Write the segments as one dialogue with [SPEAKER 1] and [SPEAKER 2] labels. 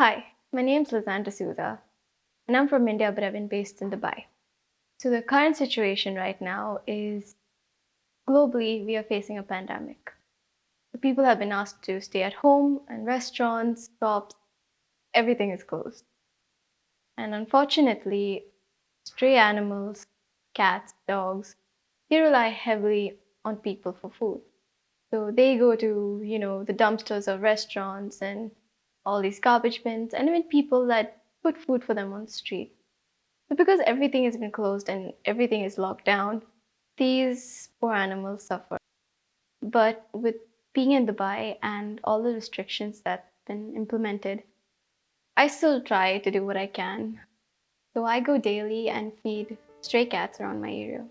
[SPEAKER 1] Hi, my name's Lizanne D'Souza, and I'm from India, but I've been based in Dubai. So, the current situation right now is globally, we are facing a pandemic. The people have been asked to stay at home, and restaurants, shops, everything is closed. And unfortunately, stray animals, cats, dogs, they rely heavily on people for food. So they go to, the dumpsters of restaurants and all these garbage bins, and even people that put food for them on the street. So because everything has been closed and everything is locked down, these poor animals suffer. But with being in Dubai and all the restrictions that's been implemented, I still try to do what I can. So I go daily and feed stray cats around my area.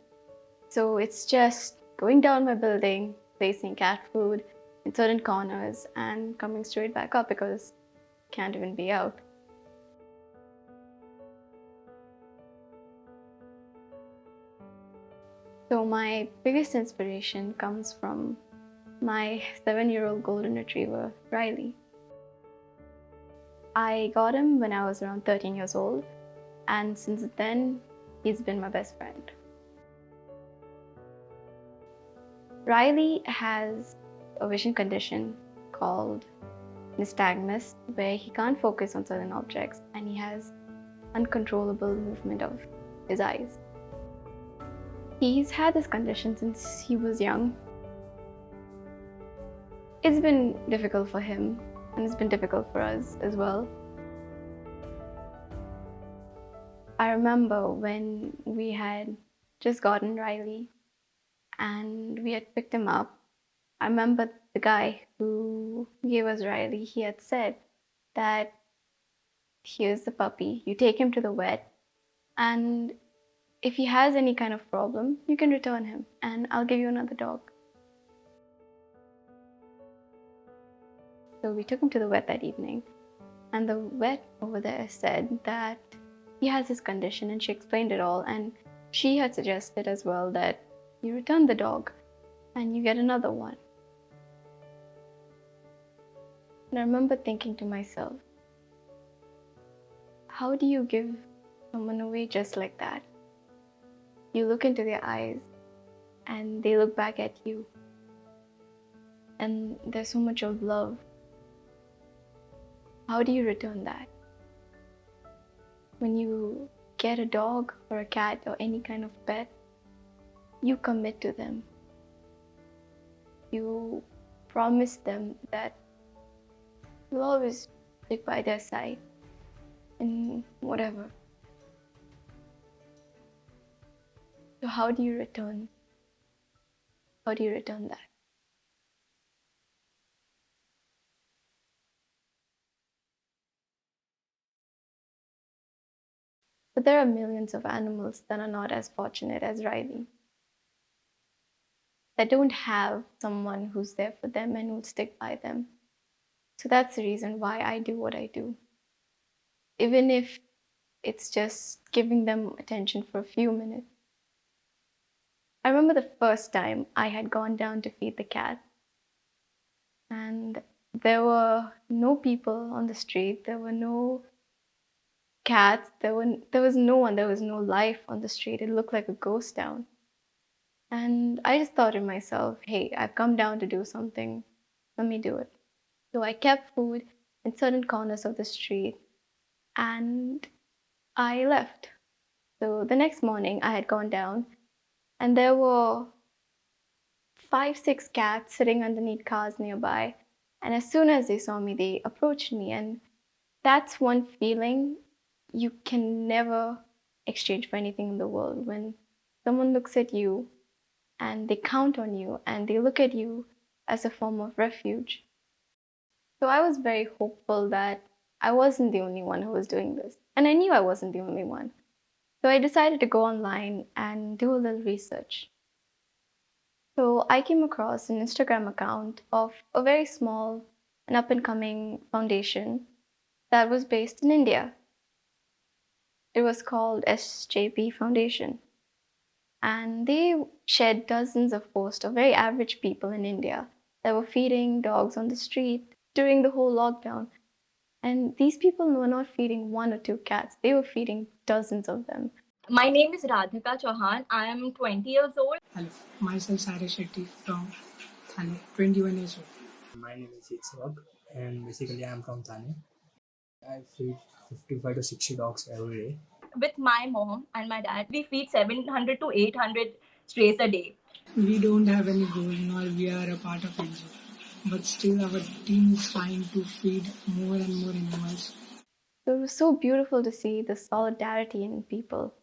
[SPEAKER 1] So it's just going down my building, placing cat food in certain corners, and coming straight back up because I can't even be out. So my biggest inspiration comes from my 7-year-old golden retriever, Riley. I got him when I was around 13 years old, and since then, he's been my best friend. Riley has a vision condition called nystagmus, where he can't focus on certain objects and he has uncontrollable movement of his eyes. He's had this condition since he was young. It's been difficult for him and it's been difficult for us as well. I remember when we had just gotten Riley and we had picked him up. I remember the guy who gave us Riley, he had said that here's the puppy, you take him to the vet, and if he has any kind of problem, you can return him and I'll give you another dog. So we took him to the vet that evening, and the vet over there said that he has his condition, and she explained it all. And she had suggested as well that you return the dog and you get another one. And I remember thinking to myself, how do you give someone away just like that? You look into their eyes and they look back at you, and there's so much of love. How do you return that? When you get a dog or a cat or any kind of pet, you commit to them. You promise them that you'll always stick by their side in whatever. So how do you return? How do you return that? But there are millions of animals that are not as fortunate as Riley, that don't have someone who's there for them and who'll stick by them. So that's the reason why I do what I do. Even if it's just giving them attention for a few minutes. I remember the first time I had gone down to feed the cat, and there were no people on the street, there were no cats, there was no one, there was no life on the street. It looked like a ghost town. And I just thought to myself, hey, I've come down to do something, let me do it. So I kept food in certain corners of the street and I left. So the next morning I had gone down and there were 5, 6 cats sitting underneath cars nearby. And as soon as they saw me, they approached me. And that's one feeling you can never exchange for anything in the world. When someone looks at you and they count on you and they look at you as a form of refuge. So I was very hopeful that I wasn't the only one who was doing this. And I knew I wasn't the only one. So I decided to go online and do a little research. So I came across an Instagram account of a very small and up and coming foundation that was based in India. It was called SJP Foundation. And they shared dozens of posts of very average people in India that were feeding dogs on the street during the whole lockdown. And these people were not feeding one or two cats, they were feeding dozens of them.
[SPEAKER 2] My name is Radhika Chauhan. I am 20 years old.
[SPEAKER 3] Hello, myself Sarah Shetty from Thane, 21 years old.
[SPEAKER 4] My name is Yitzhak, and basically I'm from Thane. I feed 55 to 60 dogs every day.
[SPEAKER 2] With my mom and my dad, we feed 700 to 800 strays a day.
[SPEAKER 3] We don't have any goal nor we are a part of NGO, but still our team is trying to feed more and more animals.
[SPEAKER 1] So it was so beautiful to see the solidarity in people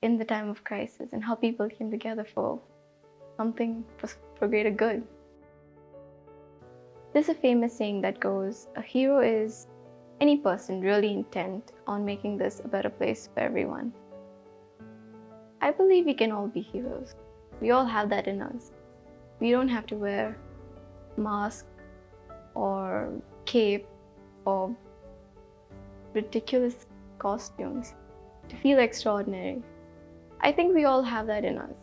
[SPEAKER 1] in the time of crisis and how people came together for something for greater good. There's a famous saying that goes, a hero is any person really intent on making this a better place for everyone. I believe we can all be heroes. We all have that in us. We don't have to wear mask or cape or ridiculous costumes to feel extraordinary. I think we all have that in us.